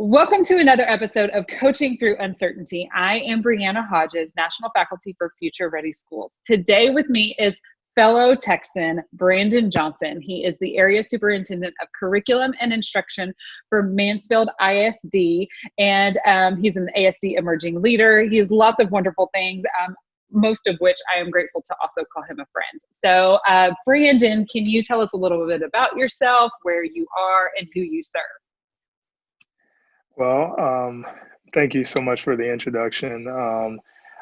Welcome to another episode of Coaching Through Uncertainty. I am Brianna Hodges, National Faculty for Future Ready Schools. Today with me is fellow Texan Brandon Johnson. He is the Area Superintendent of Curriculum and Instruction for Mansfield ISD, and he's an ASD Emerging Leader. He has lots of wonderful things, most of which I am grateful to also call him a friend. So Brandon, can you tell us a little bit about yourself, where you are, and who you serve? Well, thank you so much for the introduction.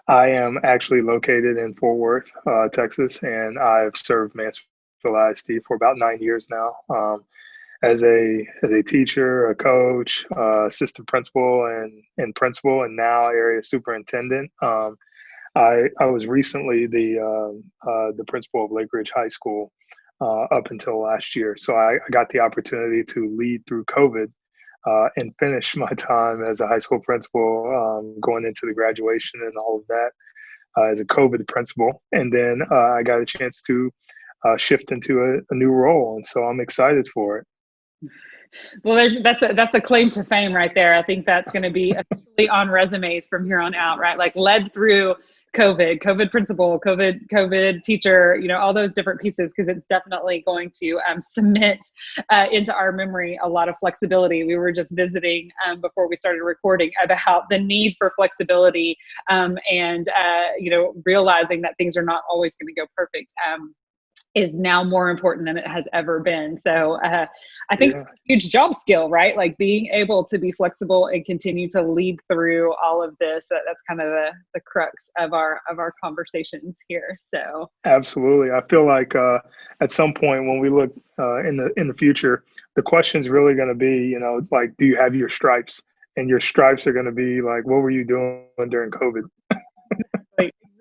I am actually located in Fort Worth, Texas, and I've served Mansfield ISD for about 9 years now, as a teacher, a coach, assistant principal, and principal, and now area superintendent. I was recently the principal of Lake Ridge High School up until last year, so I got the opportunity to lead through COVID and finish my time as a high school principal, going into the graduation and all of that as a COVID principal. And then I got a chance to shift into a new role. And so I'm excited for it. Well, that's a claim to fame right there. I think that's going to be officially on resumes from here on out, right? Like led through COVID principal, COVID teacher, all those different pieces, because it's definitely going to cement into our memory a lot of flexibility. We were just visiting before we started recording about the need for flexibility and realizing that things are not always going to go perfect. Is now more important than it has ever been. So I think it's a huge job skill, right? Like being able to be flexible and continue to lead through all of this. That's kind of the crux of our conversations here. So Absolutely. I feel like at some point when we look in the future, the question is really going to be, like, do you have your stripes? And your stripes are going to be like, what were you doing during COVID?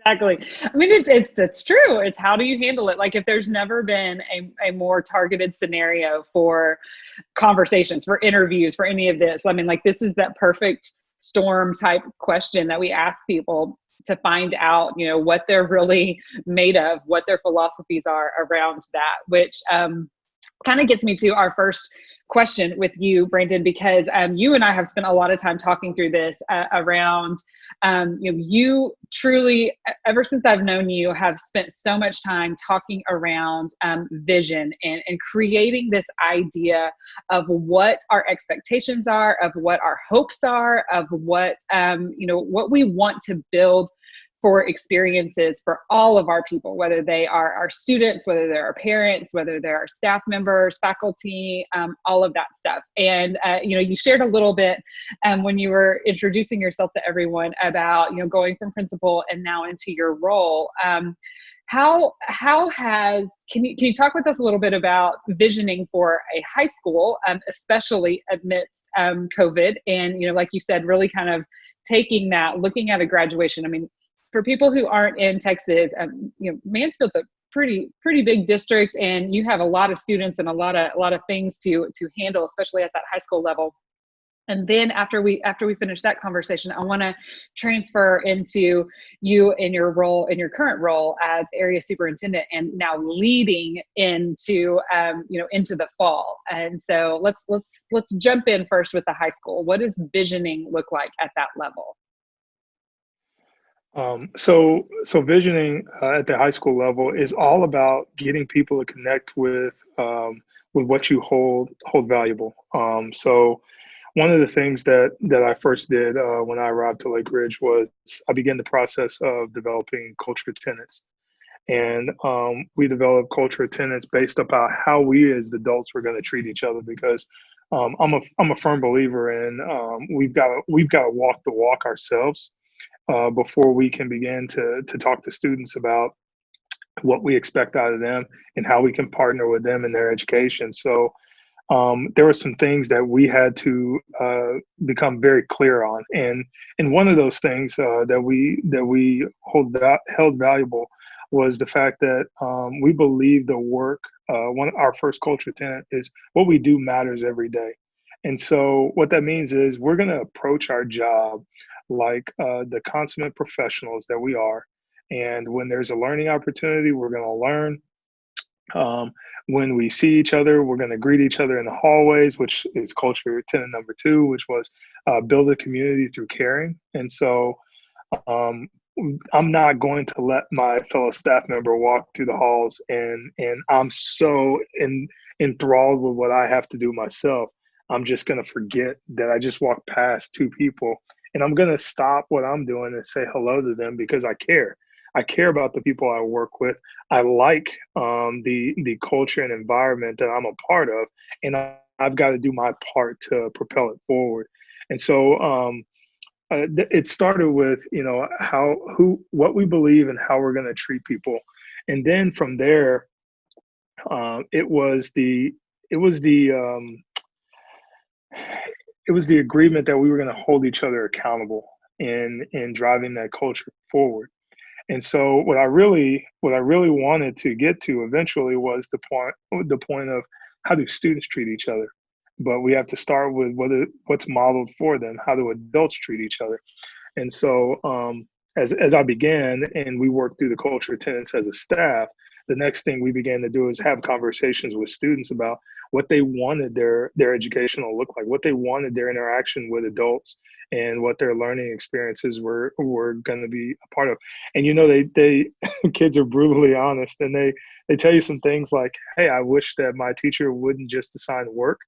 Exactly. I mean, it's true. It's how do you handle it? Like if there's never been a more targeted scenario for conversations, for interviews, for any of this. I mean, like this is that perfect storm type question that we ask people to find out, what they're really made of, what their philosophies are around that, which kind of gets me to our first question with you, Brandon, because you and I have spent a lot of time talking through this around, you truly, ever since I've known you, have spent so much time talking around vision and creating this idea of what our expectations are, of what our hopes are, of what, what we want to build for experiences for all of our people, whether they are our students, whether they're our parents, whether they're our staff members, faculty, all of that stuff. And, you shared a little bit when you were introducing yourself to everyone about, going from principal and now into your role. Can you talk with us a little bit about visioning for a high school, especially amidst COVID and, like you said, really kind of taking that, looking at a graduation. I mean, for people who aren't in Texas, Mansfield's a pretty big district, and you have a lot of students and a lot of things to handle, especially at that high school level. And then after we finish that conversation, I want to transfer into you in your current role as area superintendent, and now leading into into the fall. And so let's jump in first with the high school. What does visioning look like at that level? So visioning at the high school level is all about getting people to connect with what you hold valuable. So one of the things that I first did when I arrived to Lake Ridge was I began the process of developing culture tenets. And we developed culture tenets based upon how we as adults were going to treat each other, because I'm a firm believer in we've got to walk the walk ourselves before we can begin to talk to students about what we expect out of them and how we can partner with them in their education. So there were some things that we had to become very clear on, and one of those things that we held valuable was the fact that we believe the work. Our first culture tenet is what we do matters every day, and so what that means is we're going to approach our job like the consummate professionals that we are. And when there's a learning opportunity, we're going to learn. Um, when we see each other, we're going to greet each other in the hallways, which is culture tenet number two, which was build a community through caring. And so um, I'm not going to let my fellow staff member walk through the halls and I'm so enthralled with what I have to do myself. I'm just going to forget that I just walked past two people, and I'm going to stop what I'm doing and say hello to them because I care. I care about the people I work with. I like the culture and environment that I'm a part of, and I've got to do my part to propel it forward. And so it started with how who what we believe and how we're going to treat people, and then from there, it was the it was the it was the agreement that we were going to hold each other accountable in driving that culture forward. And so what I really wanted to get to eventually was the point of how do students treat each other. But we have to start with what's modeled for them. How do adults treat each other? And so as I began and we worked through the culture tenets as a staff, the next thing we began to do is have conversations with students about what they wanted their education to look like, what they wanted their interaction with adults, and what their learning experiences were going to be a part of. And they kids are brutally honest, and they tell you some things like, "Hey, I wish that my teacher wouldn't just assign work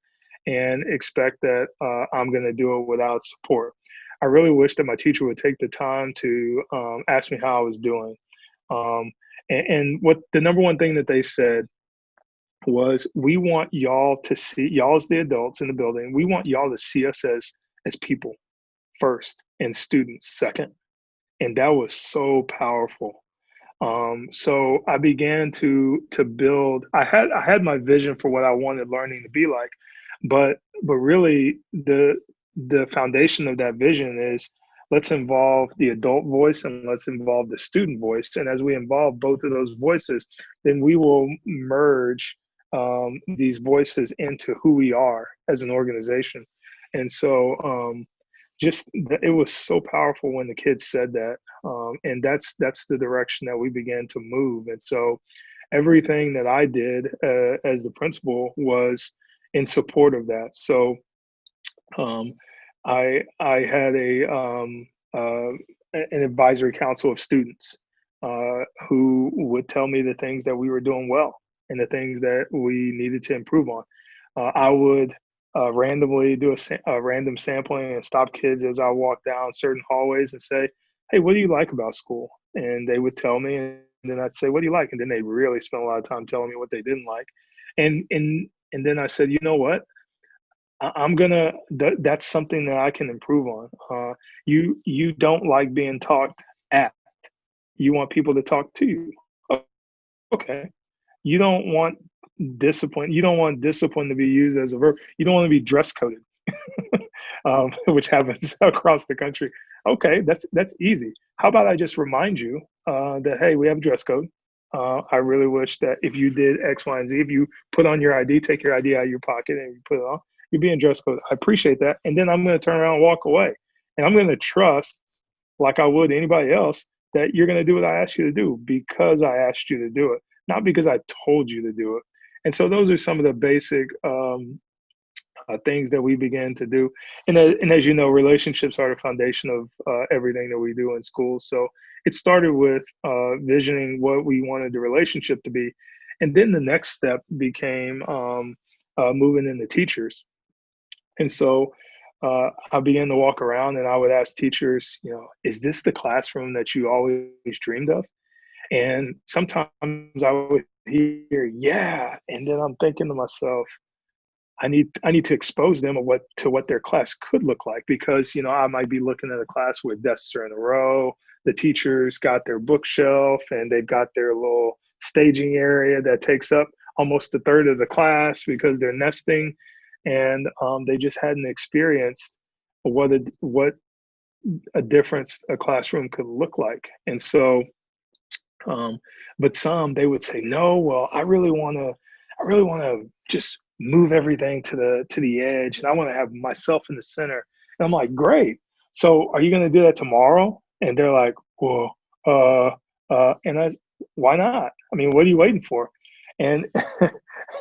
and expect that I'm going to do it without support. I really wish that my teacher would take the time to ask me how I was doing." Um, and what the number one thing that they said was, "We want y'all to see y'all as the adults in the building. We want y'all to see us as people first and students second." And that was so powerful. So I began to build. I had my vision for what I wanted learning to be like, but really the foundation of that vision is, let's involve the adult voice and let's involve the student voice. And as we involve both of those voices, then we will merge these voices into who we are as an organization. And so it was so powerful when the kids said that, and that's the direction that we began to move. And so everything that I did as the principal was in support of that. So um, I had an advisory council of students who would tell me the things that we were doing well and the things that we needed to improve on. I would randomly do a random sampling and stop kids as I walk down certain hallways and say, "Hey, what do you like about school?" And they would tell me, and then I'd say, "What do you like?" And then they really spent a lot of time telling me what they didn't like. And then I said, "You know what? I'm gonna. That's something that I can improve on. You don't like being talked at. You want people to talk to you. Okay. You don't want discipline. You don't want discipline to be used as a verb. You don't want to be dress coded." Which happens across the country. Okay, that's easy. How about I just remind you that, hey, we have a dress code. I really wish that if you did X, Y, and Z, if you put on your ID, take your ID out of your pocket and you put it on, you'd be in dress code. I appreciate that. And then I'm going to turn around and walk away. And I'm going to trust, like I would anybody else, that you're going to do what I asked you to do because I asked you to do it, not because I told you to do it. And so those are some of the basic things that we began to do. And as you know, relationships are the foundation of everything that we do in schools. So it started with visioning what we wanted the relationship to be. And then the next step became moving into teachers. And so I began to walk around and I would ask teachers, is this the classroom that you always dreamed of? And sometimes I would hear, yeah. And then I'm thinking to myself, I need to expose them of what their class could look like, because I might be looking at a class where desks are in a row, the teachers got their bookshelf and they've got their little staging area that takes up almost a third of the class because they're nesting, and they just hadn't experienced what a difference a classroom could look like. And so um, but some, they would say, no, well, I really want to just move everything to the edge, and I want to have myself in the center. And I'm like, great. So are you going to do that tomorrow? And they're like, well, and why not? I mean, what are you waiting for? And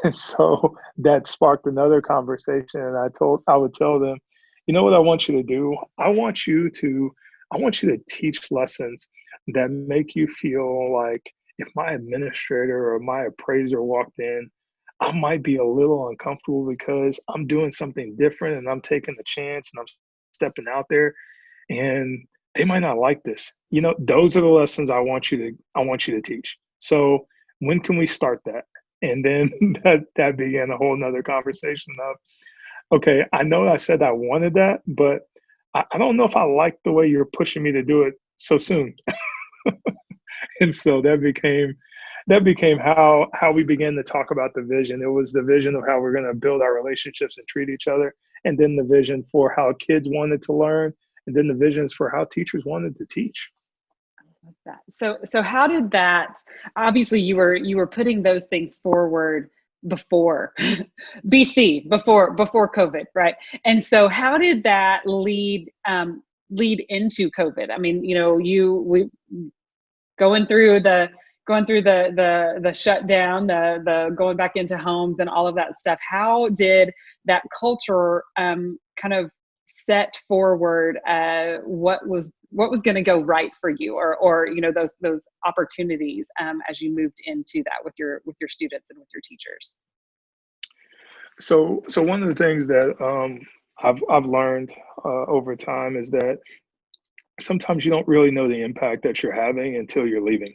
and so that sparked another conversation, and I would tell them, you know what I want you to do? I want you to teach lessons that make you feel like if my administrator or my appraiser walked in, I might be a little uncomfortable because I'm doing something different and I'm taking a chance and I'm stepping out there, and they might not like this. You know, those are the lessons I want you to teach. So when can we start that? And then that began a whole nother conversation of, okay, I know I said I wanted that, but I don't know if I like the way you're pushing me to do it so soon. And so that became how we began to talk about the vision. It was the vision of how we're going to build our relationships and treat each other, and then the vision for how kids wanted to learn, and then the visions for how teachers wanted to teach. Love that. So how did that, obviously you were putting those things forward before BC, before COVID, right? And so how did that lead into COVID? I mean, you know, we going through the shutdown, the going back into homes and all of that stuff. How did that culture kind of set forward what was going to go right for you, or you know, those opportunities as you moved into that with your students and with your teachers? So one of the things that I've learned over time is that sometimes you don't really know the impact that you're having until you're leaving.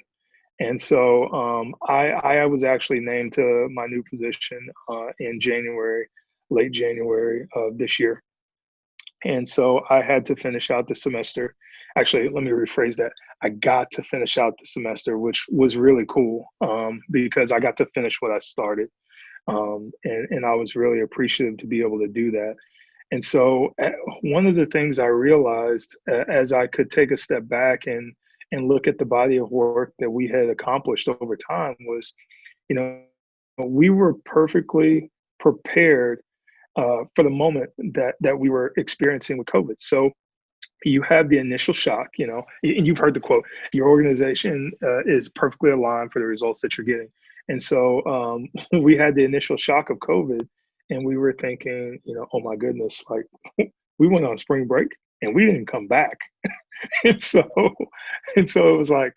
And so I was actually named to my new position in January, late January of this year. And so I had to finish out the semester. Actually, let me rephrase that. I got to finish out the semester, which was really cool because I got to finish what I started. And I was really appreciative to be able to do that. And so one of the things I realized as I could take a step back and look at the body of work that we had accomplished over time was, you know, we were perfectly prepared for the moment that we were experiencing with COVID. So you have the initial shock, you know, and you've heard the quote, your organization is perfectly aligned for the results that you're getting. And so we had the initial shock of COVID, and we were thinking, you know, oh my goodness, like we went on spring break and we didn't come back. and so and so it was like,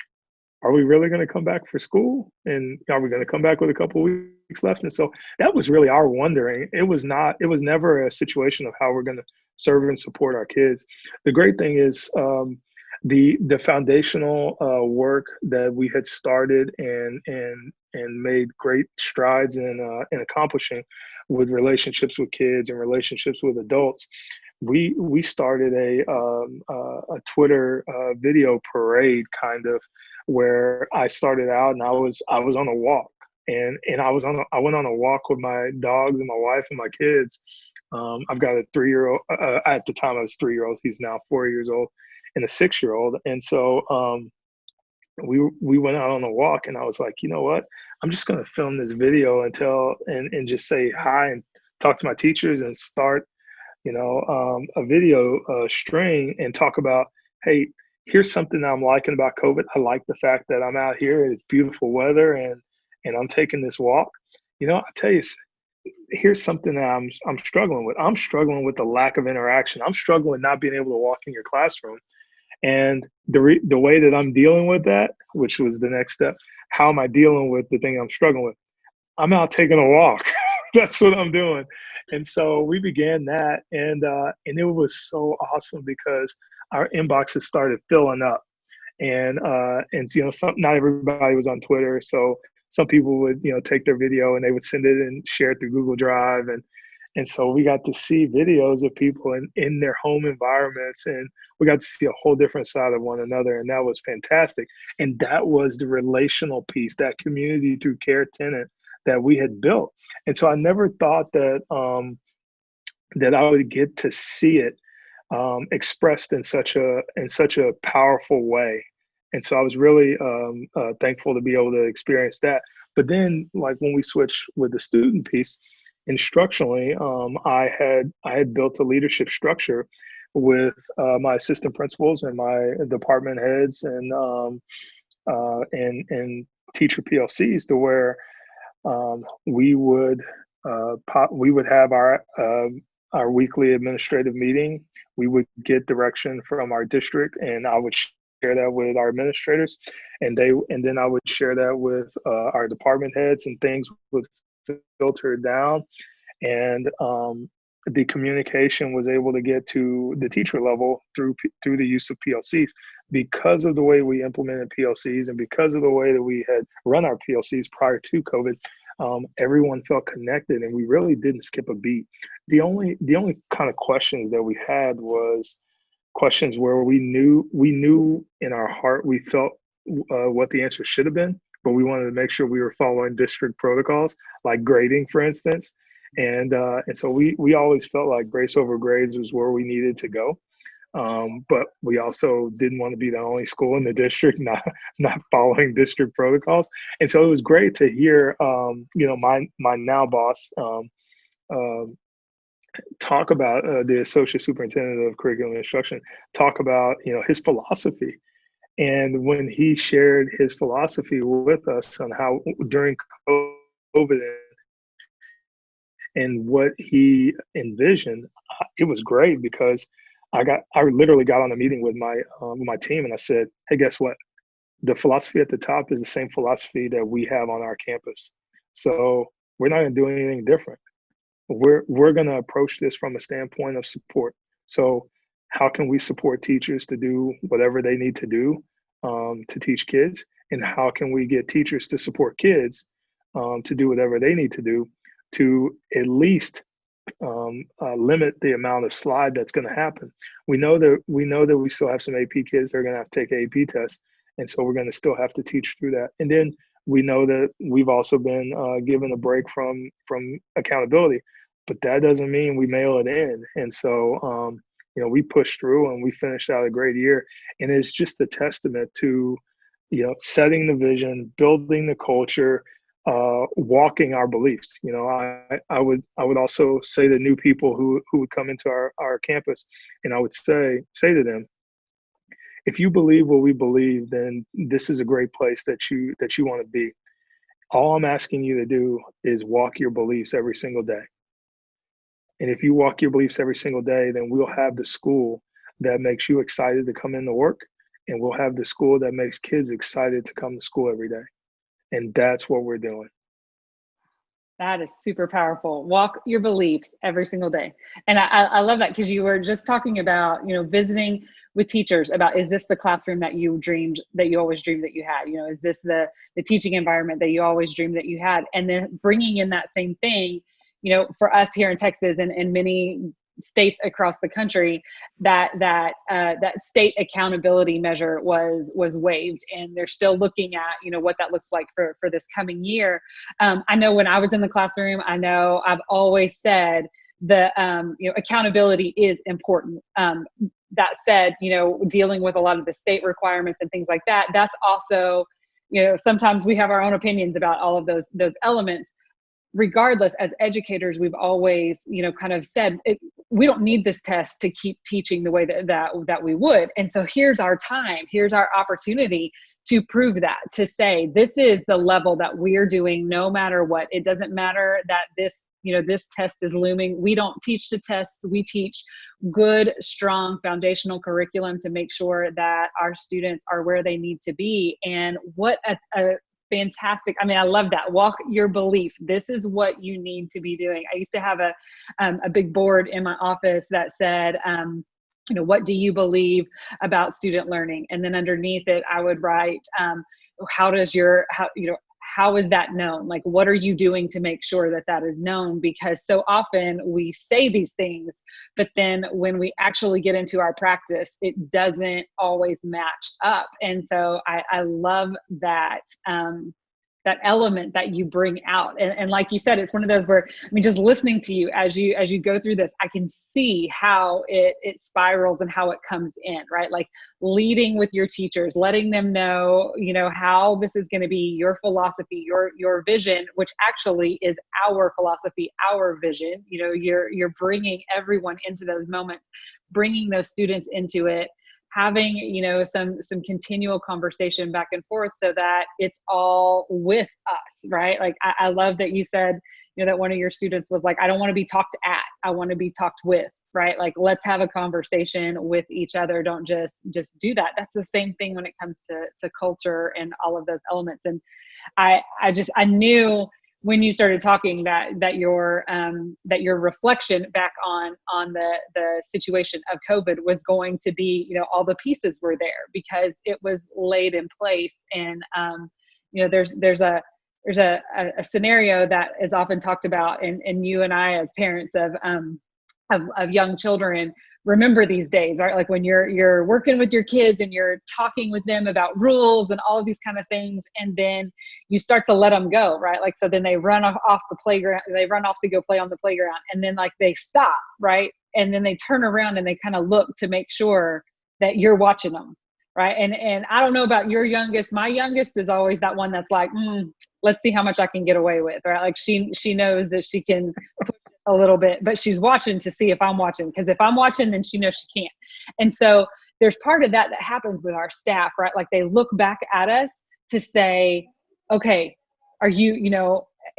are we really going to come back for school? And are we going to come back with a couple of weeks left? And so that was really our wondering. It was never a situation of how we're going to serve and support our kids. The great thing is the foundational work that we had started and made great strides in accomplishing with relationships with kids and relationships with adults. We started a Twitter video parade kind of, where I started out and I was on a walk, and I went on a walk with my dogs and my wife and my kids. I've got a 3-year-old. At the time I was 3 year old. He's now 4 years old, and a 6 year old. And so we went out on a walk, and I was like, you know what? I'm just going to film this video and just say hi and talk to my teachers and start, you know, a video string and talk about, hey, here's something that I'm liking about COVID. I like the fact that I'm out here. It's beautiful weather, and I'm taking this walk. You know, I tell you, here's something that I'm struggling with. I'm struggling with the lack of interaction. I'm struggling with not being able to walk in your classroom. And the way that I'm dealing with that, which was the next step, how am I dealing with the thing I'm struggling with? I'm out taking a walk. That's what I'm doing. And so we began that, and it was so awesome because our inboxes started filling up, and you know, not everybody was on Twitter, so some people would, you know, take their video and they would send it and share it through Google Drive, and so we got to see videos of people in their home environments, and we got to see a whole different side of one another, and that was fantastic. And that was the relational piece, that community through care tenant that we had built. And so I never thought that that I would get to see it expressed in such a powerful way. And so I was really thankful to be able to experience that. But then, like when we switched with the student piece, instructionally, I had built a leadership structure with my assistant principals and my department heads and teacher PLCs, to where we would we would have our weekly administrative meeting. We would get direction from our district, and I would share that with our administrators, and then I would share that with our department heads, and things would filter down, and the communication was able to get to the teacher level through the use of PLCs. Because of the way we implemented PLCs and because of the way that we had run our PLCs prior to COVID, everyone felt connected, and we really didn't skip a beat. The only kind of questions that we had was questions where we knew in our heart, we felt what the answer should have been, but we wanted to make sure we were following district protocols, like grading, for instance. And so we always felt like grace over grades was where we needed to go. But we also didn't want to be the only school in the district not following district protocols. And so it was great to hear, my now boss talk about the associate superintendent of curriculum instruction, talk about his philosophy. And when he shared his philosophy with us on how during COVID and what he envisioned, it was great because I literally got on a meeting with my team, and I said, hey, guess what? The philosophy at the top is the same philosophy that we have on our campus. So we're not going to do anything different. We're going to approach this from a standpoint of support. So how can we support teachers to do whatever they need to do to teach kids? And how can we get teachers to support kids to do whatever they need to do to at least limit the amount of slide that's going to happen? We know that we still have some AP kids that are going to have to take an AP test, and so we're going to still have to teach through that. And then we know that we've also been given a break from accountability, but that doesn't mean we mail it in. And so we pushed through and we finished out a great year. And it's just a testament to setting the vision, building the culture, walking our beliefs. I would also say to new people who would come into our campus, and I would say to them, if you believe what we believe, then this is a great place that you want to be. All I'm asking you to do is walk your beliefs every single day. And if you walk your beliefs every single day, then we'll have the school that makes you excited to come into work, and we'll have the school that makes kids excited to come to school every day. And that's what we're doing. That is super powerful. Walk your beliefs every single day. And I love that, because you were just talking about, visiting with teachers about, is this the classroom that you always dreamed that you had? Is this the teaching environment that you always dreamed that you had? And then bringing in that same thing, for us here in Texas and many states across the country, that state accountability measure was waived, and they're still looking at what that looks like for this coming year. I know when I was in the classroom, I know I've always said that accountability is important. That said, dealing with a lot of the state requirements and things like that, that's also, sometimes we have our own opinions about all of those elements. Regardless, as educators, we've always, kind of said, we don't need this test to keep teaching the way that we would. And so here's our time, here's our opportunity to prove that, to say, this is the level that we're doing no matter what. It doesn't matter that this test is looming. We don't teach to tests. We teach good, strong foundational curriculum to make sure that our students are where they need to be. And what a fantastic. I mean, I love that. Walk your belief. This is what you need to be doing. I used to have a big board in my office that said, what do you believe about student learning? And then underneath it, I would write, how is that known? Like, what are you doing to make sure that is known? Because so often we say these things, but then when we actually get into our practice, it doesn't always match up. And so I love that, that element that you bring out. And like you said, it's one of those where, just listening to you as you go through this, I can see how it spirals and how it comes in, right? Like leading with your teachers, letting them know, how this is going to be your philosophy, your vision, which actually is our philosophy, our vision. You're bringing everyone into those moments, bringing those students into it, having, some continual conversation back and forth so that it's all with us, right? Like I love that you said, that one of your students was like, I don't want to be talked at, I want to be talked with, right? Like, let's have a conversation with each other. Don't just do that. That's the same thing when it comes to culture and all of those elements. And I knew when you started talking that your reflection back on the situation of COVID was going to be, all the pieces were there because it was laid in place. And there's a scenario that is often talked about, and you and I as parents of young children remember these days, right? Like when you're working with your kids and you're talking with them about rules and all of these kind of things, and then you start to let them go, right? Like, so then they run off the playground, they run off to go play on the playground, and then like they stop, right? And then they turn around and they kind of look to make sure that you're watching them, right? And I don't know about your youngest. My youngest is always that one that's like, let's see how much I can get away with, right? Like she knows that she can push a little bit, but she's watching to see if I'm watching, because if I'm watching, then she knows she can't. And so there's part of that happens with our staff, right? Like they look back at us to say, okay, are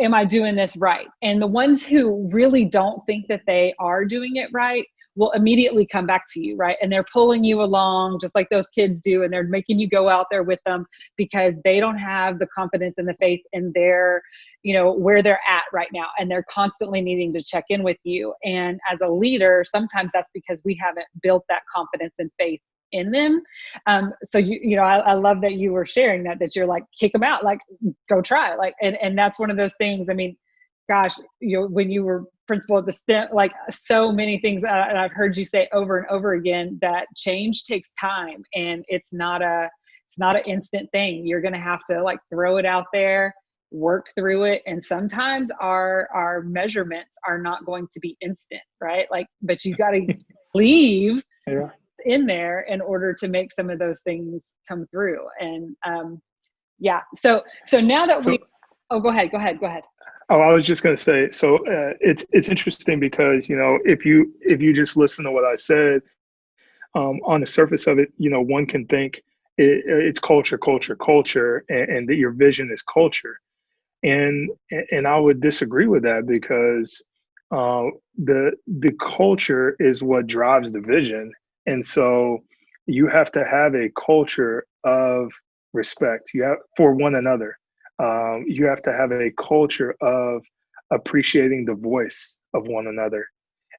am I doing this right? And the ones who really don't think that they are doing it right will immediately come back to you, right? And they're pulling you along just like those kids do, and they're making you go out there with them because they don't have the confidence and the faith in their, where they're at right now, and they're constantly needing to check in with you. And as a leader, sometimes that's because we haven't built that confidence and faith in them. So I love that you were sharing that you're like, kick them out, like go try, like, and that's one of those things. I mean, gosh, when you were principal at the STEM, like so many things, and I've heard you say over and over again that change takes time, and it's not an instant thing. You're going to have to like throw it out there, work through it. And sometimes our measurements are not going to be instant, right? Like, but you got to leave in there in order to make some of those things come through. And so now that go ahead. Oh, I was just going to say, so it's interesting because, if you just listen to what I said, on the surface of it, one can think it's culture, and that your vision is culture. And I would disagree with that because the culture is what drives the vision. And so you have to have a culture of respect for one another. You have to have a culture of appreciating the voice of one another.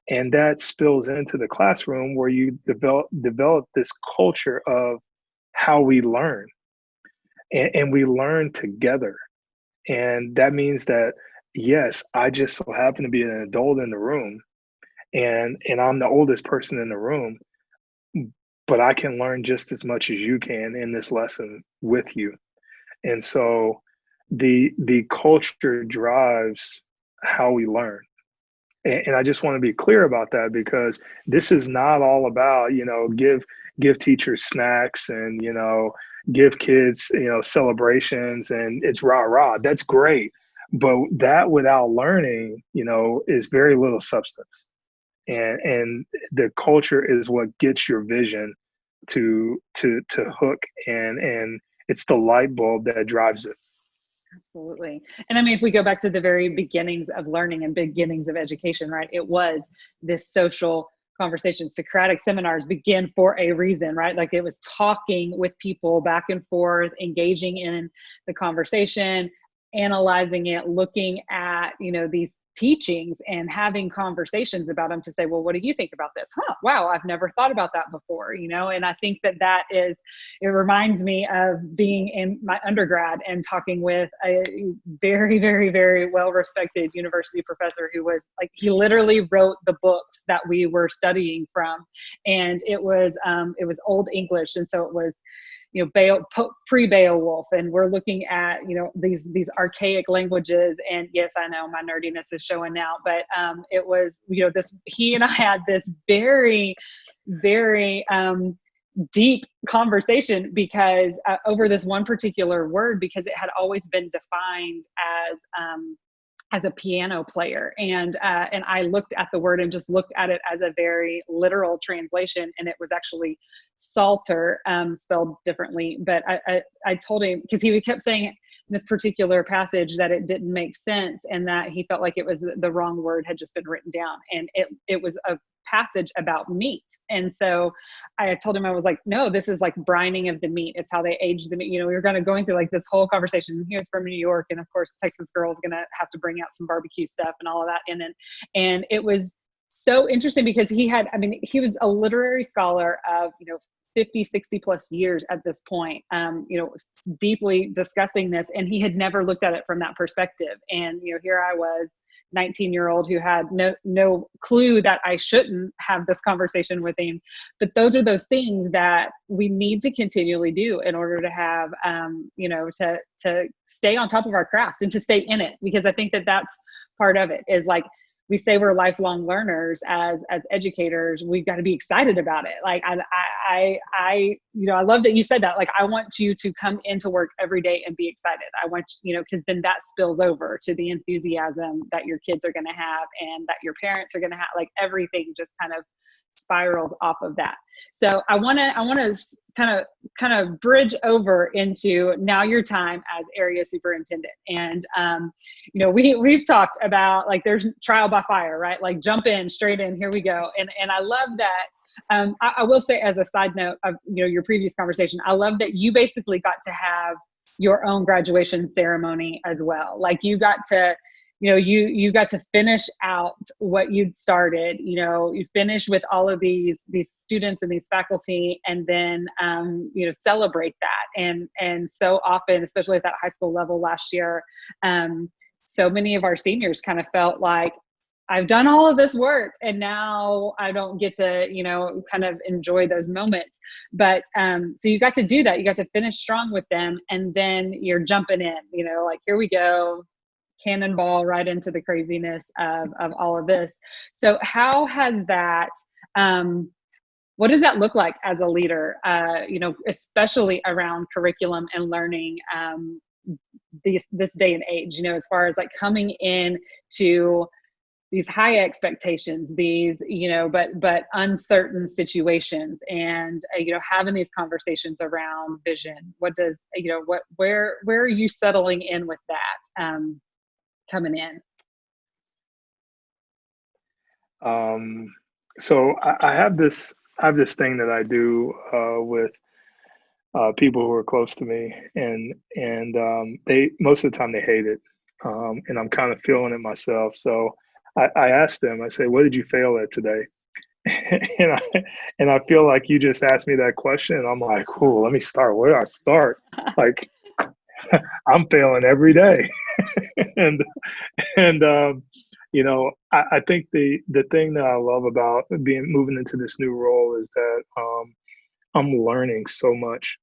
And that spills into the classroom where you develop this culture of how we learn, and we learn together. And that means that, yes, I just so happen to be an adult in the room, and I'm the oldest person in the room, but I can learn just as much as you can in this lesson with you. And so the culture drives how we learn. And I just want to be clear about that, because this is not all about, give teachers snacks and, give kids, celebrations, and it's rah rah. That's great. But that without learning, is very little substance. And the culture is what gets your vision to hook, and it's the light bulb that drives it. Absolutely. And I mean, if we go back to the very beginnings of learning and beginnings of education, right, it was this social conversation. Socratic seminars begin for a reason, right? Like it was talking with people back and forth, engaging in the conversation, analyzing it, looking at, these teachings and having conversations about them to say, well, what do you think about this? Wow, I've never thought about that before, and I think it reminds me of being in my undergrad and talking with a very, very, very well-respected university professor who was like, he literally wrote the books that we were studying from. And it was Old English. And so it was, pre-Beowulf, and we're looking at, these archaic languages. And yes, I know my nerdiness is showing now, but it was, he and I had this very, very deep conversation because over this one particular word, because it had always been defined as a piano player. And I looked at the word and just looked at it as a very literal translation. And it was actually Salter, spelled differently, but I told him, because he kept saying in this particular passage that it didn't make sense, and that he felt like it was the wrong word had just been written down, and it was a passage about meat. And so I told him, I was like, no, this is like brining of the meat. It's how they age the meat. You know, we were kind of going through like this whole conversation. He was from New York, and of course, Texas girl is going to have to bring out some barbecue stuff and all of that. And it was so interesting because he was a literary scholar of, 50, 60 plus years at this point, deeply discussing this. And he had never looked at it from that perspective. And, here I was, 19-year-old who had no clue that I shouldn't have this conversation with him. But those are those things that we need to continually do in order to have, to stay on top of our craft and to stay in it. Because I think that that's part of it, is like, we say we're lifelong learners as educators. We've got to be excited about it. Like I love that you said that. Like, I want you to come into work every day and be excited. I want, because then that spills over to the enthusiasm that your kids are going to have and that your parents are going to have. Like, everything just kind of spirals off of that. So I want to kind of bridge over into now your time as area superintendent. And, we've talked about, like, there's trial by fire, right? Like, jump in, straight in, here we go. And I love that. I will say, as a side note of, your previous conversation, I love that you basically got to have your own graduation ceremony as well. Like, you got to, you got to finish out what you'd started. You finish with all of these students and these faculty, and then celebrate that. And so often, especially at that high school level last year, so many of our seniors kind of felt like, I've done all of this work and now I don't get to, kind of enjoy those moments. But so you got to do that. You got to finish strong with them, and then you're jumping in, like, here we go, cannonball right into the craziness of all of this. So how has that, what does that look like as a leader, especially around curriculum and learning this day and age, as far as like coming in to these high expectations, these, but uncertain situations, and, having these conversations around vision? What does, where are you settling in with that? Coming in? So I have this thing that I do with people who are close to me, and they, most of the time, they hate it, and I'm kind of feeling it myself. So I asked them. I say, "What did you fail at today?" and I feel like you just asked me that question, and I'm like, "Cool, let me start. Where do I start?" Like, I'm failing every day. and I think the thing that I love about moving into this new role is that I'm learning so much.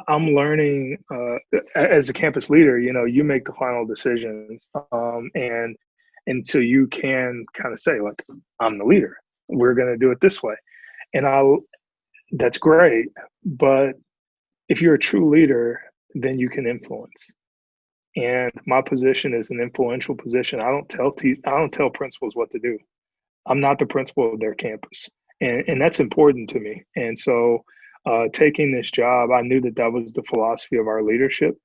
I'm learning as a campus leader. You make the final decisions, and so you can kind of say, like, I'm the leader. We're going to do it this way, and that's great. But if you're a true leader, then you can influence. And my position is an influential position. I don't tell principals what to do. I'm not the principal of their campus, and that's important to me. And so, taking this job, I knew that was the philosophy of our leadership,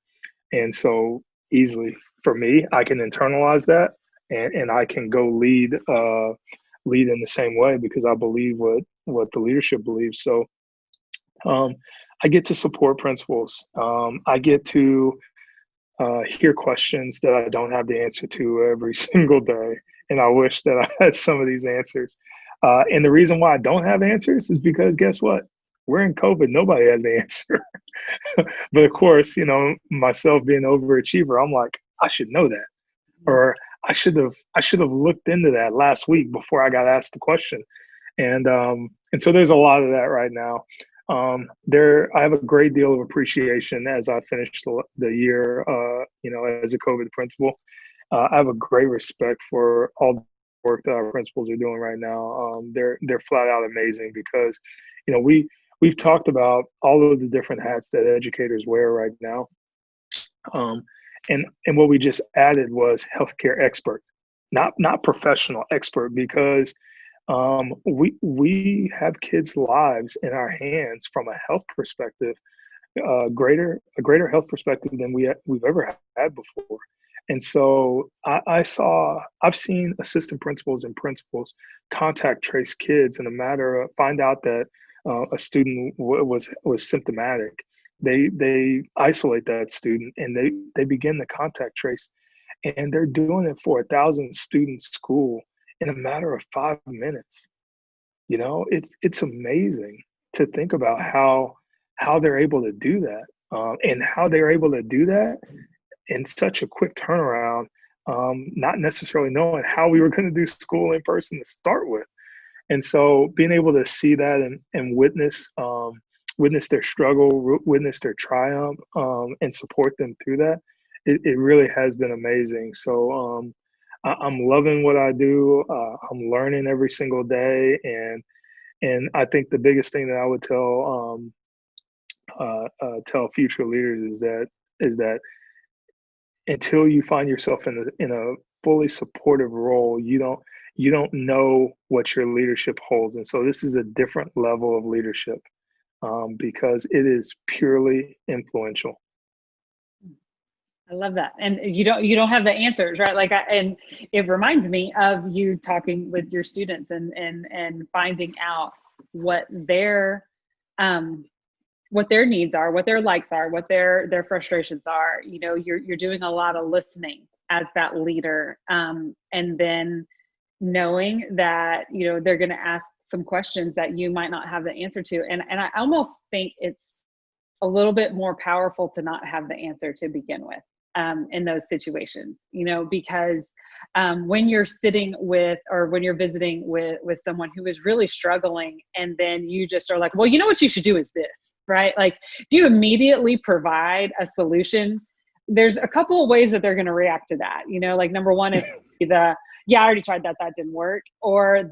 and so easily for me, I can internalize that, and I can go lead in the same way, because I believe what the leadership believes. So, I get to support principals. I get to hear questions that I don't have the answer to every single day. And I wish that I had some of these answers. And the reason why I don't have answers is because, guess what? We're in COVID. Nobody has the answer. But of course, myself being an overachiever, I'm like, I should know that. Or I should have looked into that last week before I got asked the question. And so there's a lot of that right now. I have a great deal of appreciation as I finish the year, as a COVID principal. I have a great respect for all the work that our principals are doing right now. They're flat out amazing, because, we've talked about all of the different hats that educators wear right now. And what we just added was healthcare expert, not professional expert, because We have kids' lives in our hands from a health perspective, a greater health perspective than we've ever had before. And so I've seen assistant principals and principals contact trace kids in a matter of find out that a student was symptomatic. They isolate that student and they begin the contact trace, and they're doing it for 1,000 student school in a matter of 5 minutes. You know, it's amazing to think about how they're able to do that, and how they're able to do that in such a quick turnaround, not necessarily knowing how we were going to do school in person to start with. And so being able to see that and witness their struggle, witness their triumph, and support them through that, it really has been amazing. So I'm loving what I do. I'm learning every single day, and I think the biggest thing that I would tell future leaders is that until you find yourself in a fully supportive role, you don't know what your leadership holds. And so this is a different level of leadership, because it is purely influential. I love that. And you don't have the answers, right? And it reminds me of you talking with your students and finding out what their needs are, what their likes are, what their frustrations are. You know, you're doing a lot of listening as that leader. And then knowing that, you know, they're going to ask some questions that you might not have the answer to. And I almost think it's a little bit more powerful to not have the answer to begin with, in those situations, you know, because when you're sitting with, or when you're visiting with someone who is really struggling, and then you just are like, well, you know what you should do is this, right? Like, if you immediately provide a solution, there's a couple of ways that they're going to react to that. You know, like number one is yeah, I already tried that, that didn't work. Or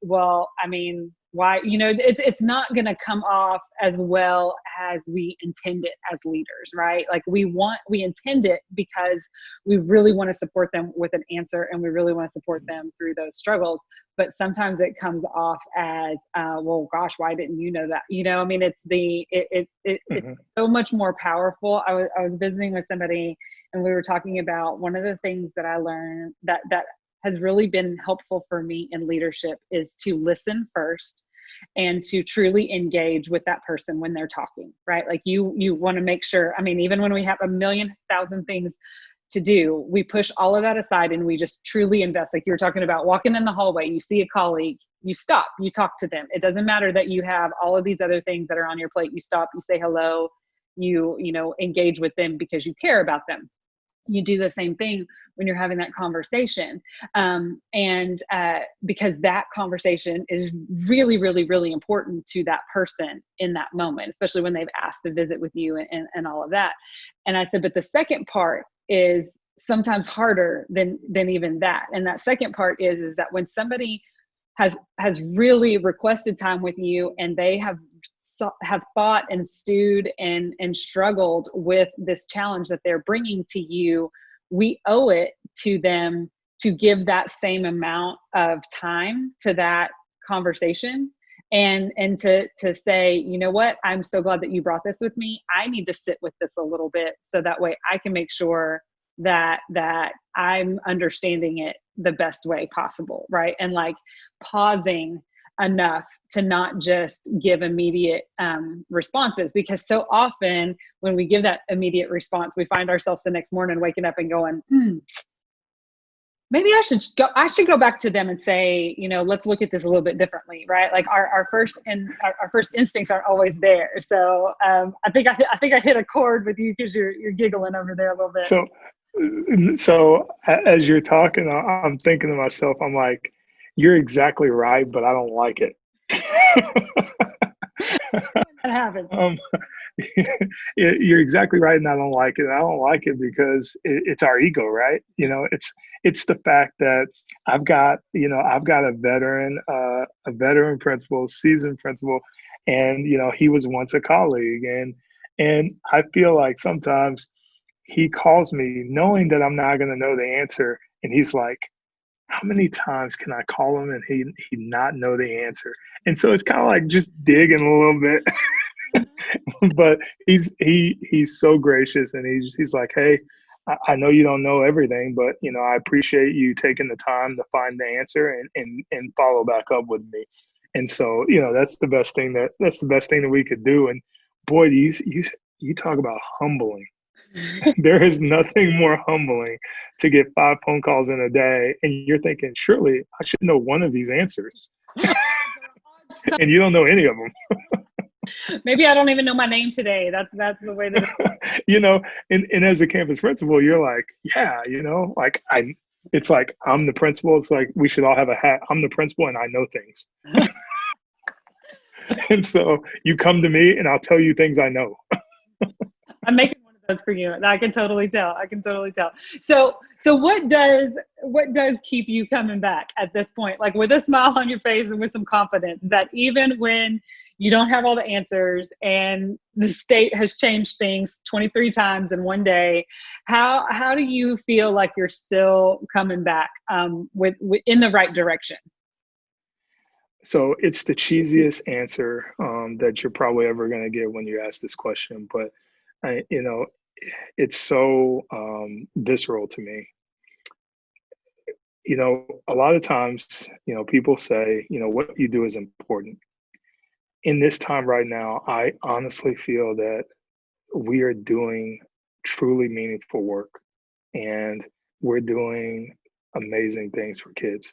well, I mean, why, you know, it's not going to come off as well as we intend it as leaders, right? Like we intend it because we really want to support them with an answer, and we really want to support them through those struggles. But sometimes it comes off as, well, gosh, why didn't you know that? You know, I mean, it's so much more powerful. I was visiting with somebody, and we were talking about one of the things that I learned that has really been helpful for me in leadership is to listen first and to truly engage with that person when they're talking, right? Like you want to make sure, I mean, even when we have a million thousand things to do, we push all of that aside and we just truly invest. Like you were talking about walking in the hallway, you see a colleague, you stop, you talk to them. It doesn't matter that you have all of these other things that are on your plate. You stop, you say hello, you know, engage with them because you care about them. You do the same thing when you're having that conversation. Because that conversation is really, really, really important to that person in that moment, especially when they've asked to visit with you and all of that. And I said, but the second part is sometimes harder than even that. And that second part is that when somebody has really requested time with you, and they have fought and stewed and struggled with this challenge that they're bringing to you, we owe it to them to give that same amount of time to that conversation, and to say, you know what, I'm so glad that you brought this with me. I need to sit with this a little bit, so that way I can make sure that I'm understanding it the best way possible, right? And like pausing enough to not just give immediate responses, because so often when we give that immediate response, we find ourselves the next morning waking up and going, maybe I should go back to them and say, you know, let's look at this a little bit differently, right? Like our first instincts aren't always there. So I think I hit a chord with you, because you're giggling over there a little bit. So as you're talking, I'm thinking to myself, I'm like, you're exactly right, but I don't like it. That happens. You're exactly right, and I don't like it. And I don't like it because it's our ego, right? You know, it's the fact that I've got a veteran principal, seasoned principal, and you know, he was once a colleague, and I feel like sometimes he calls me knowing that I'm not going to know the answer, and he's like, how many times can I call him and he not know the answer? And so it's kind of like just digging a little bit. But he's so gracious, and he's like, hey, I know you don't know everything, but I appreciate you taking the time to find the answer and follow back up with me. And so that's the best thing that we could do. And boy, you talk about humbling. There is nothing more humbling to get 5 phone calls in a day, and you're thinking, surely I should know one of these answers, and you don't know any of them. Maybe I don't even know my name today. That's the way that. And as a campus principal, you're like, yeah, like it's like I'm the principal. It's like we should all have a hat. I'm the principal, and I know things. And so you come to me, and I'll tell you things I know. I'm making one of those for you. I can totally tell. I can totally tell. So what does keep you coming back at this point? Like with a smile on your face and with some confidence that even when you don't have all the answers and the state has changed things 23 times in one day, how do you feel like you're still coming back with in the right direction? So it's the cheesiest answer that you're probably ever going to get when you ask this question, but it's so visceral to me. A lot of times, people say, what you do is important. In this time right now, I honestly feel that we are doing truly meaningful work, and we're doing amazing things for kids.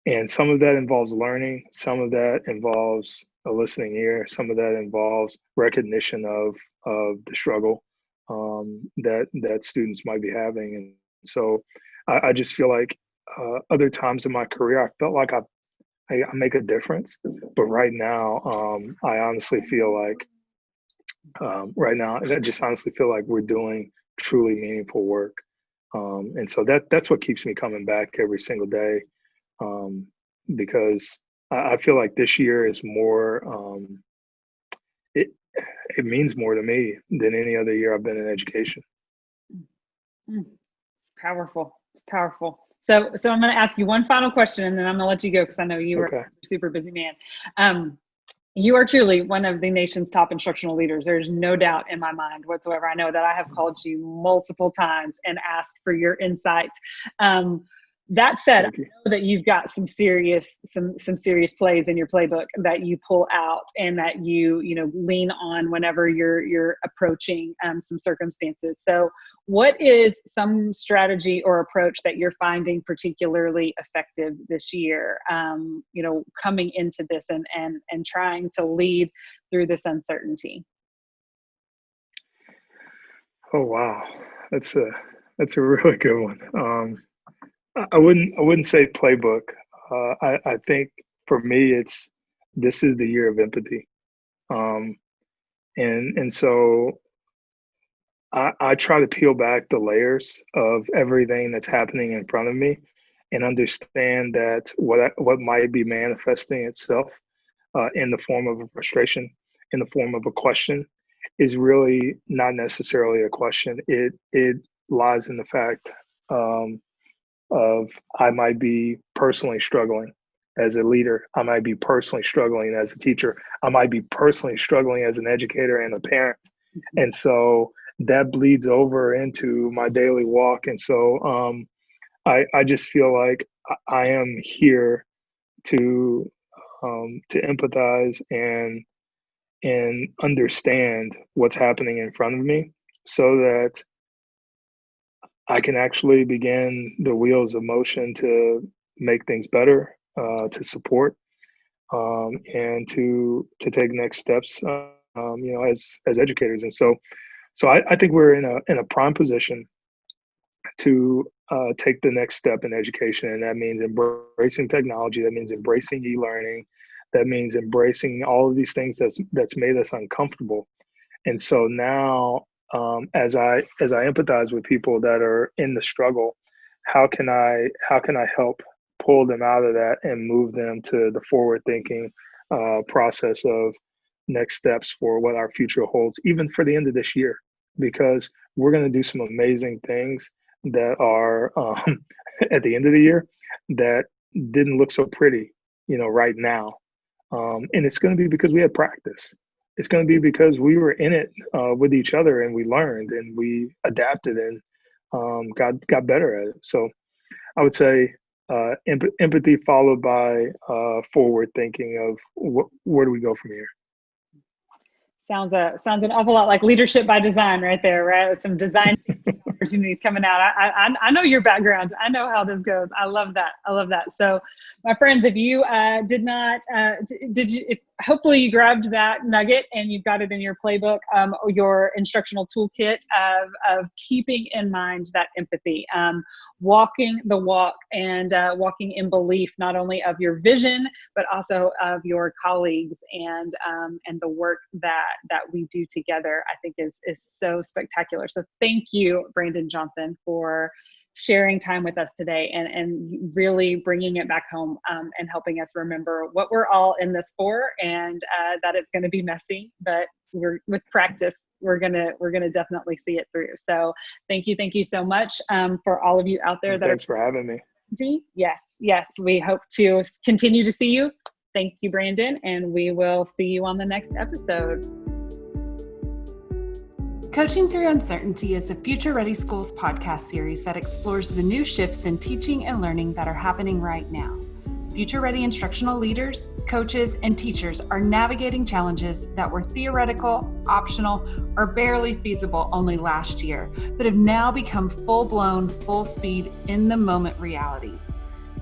And some of that involves learning, some of that involves a listening ear, some of that involves recognition of the struggle that students might be having. And so I just feel like other times in my career, I felt like I make a difference. But right now, I honestly feel like I just honestly feel like we're doing truly meaningful work. And so that's what keeps me coming back every single day, because I feel like this year is more, it, it means more to me than any other year I've been in education. Mm, powerful, powerful. So I'm going to ask you one final question, and then I'm going to let you go because I know you are Okay. a super busy man. You are truly one of the nation's top instructional leaders. There's no doubt in my mind whatsoever. I know that I have called you multiple times and asked for your insights. That said, I Thank you. know that you've got some serious plays in your playbook that you pull out and that you lean on whenever you're approaching some circumstances. So, what is some strategy or approach that you're finding particularly effective this year? Coming into this and trying to lead through this uncertainty. Oh wow, that's a really good one. I wouldn't say playbook. I think for me, this is the year of empathy, um, and so I try to peel back the layers of everything that's happening in front of me, and understand that what might be manifesting itself in the form of a frustration, in the form of a question, is really not necessarily a question. It lies in the fact. Of I might be personally struggling as a leader. I might be personally struggling as a teacher. I might be personally struggling as an educator and a parent. And so that bleeds over into my daily walk. And so I just feel like I am here to empathize and understand what's happening in front of me, so that I can actually begin the wheels of motion to make things better, to support, and to take next steps, as educators. And so I think we're in a prime position to take the next step in education, and that means embracing technology. That means embracing e-learning. That means embracing all of these things that's made us uncomfortable. And so now, as I empathize with people that are in the struggle, how can I help pull them out of that and move them to the forward thinking process of next steps for what our future holds, even for the end of this year, because we're going to do some amazing things that are at the end of the year that didn't look so pretty, right now. And it's going to be because we had practice. It's going to be because we were in it with each other, and we learned and we adapted and got better at it. So I would say empathy followed by forward thinking of where do we go from here. Sounds an awful lot like leadership by design right there, right? With some design opportunities coming out. I know your background. I know how this goes. I love that. I love that. So, my friends, if you did not, hopefully you grabbed that nugget and you've got it in your playbook, your instructional toolkit of keeping in mind that empathy, walking the walk, and walking in belief, not only of your vision, but also of your colleagues, and the work that we do together, I think is so spectacular. So thank you, Brandon Johnson, for sharing time with us today, and really bringing it back home, and helping us remember what we're all in this for, and that it's going to be messy, but with practice, we're gonna definitely see it through. So thank you so much for all of you out there that Thanks for having me. Yes, we hope to continue to see you. Thank you, Brandon, and we will see you on the next episode. Coaching Through Uncertainty is a Future Ready Schools podcast series that explores the new shifts in teaching and learning that are happening right now. Future Ready instructional leaders, coaches, and teachers are navigating challenges that were theoretical, optional, or barely feasible only last year, but have now become full-blown, full-speed, in-the-moment realities.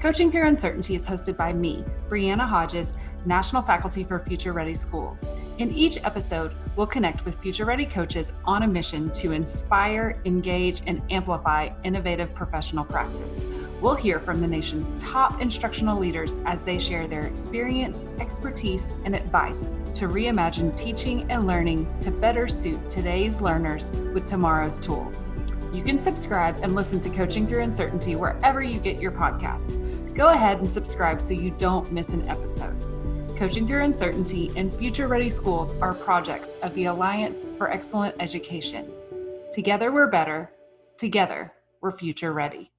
Coaching Through Uncertainty is hosted by me, Brianna Hodges, National Faculty for Future Ready Schools. In each episode, we'll connect with Future Ready coaches on a mission to inspire, engage, and amplify innovative professional practice. We'll hear from the nation's top instructional leaders as they share their experience, expertise, and advice to reimagine teaching and learning to better suit today's learners with tomorrow's tools. You can subscribe and listen to Coaching Through Uncertainty wherever you get your podcasts. Go ahead and subscribe so you don't miss an episode. Coaching Through Uncertainty and Future Ready Schools are projects of the Alliance for Excellent Education. Together we're better. Together we're future ready.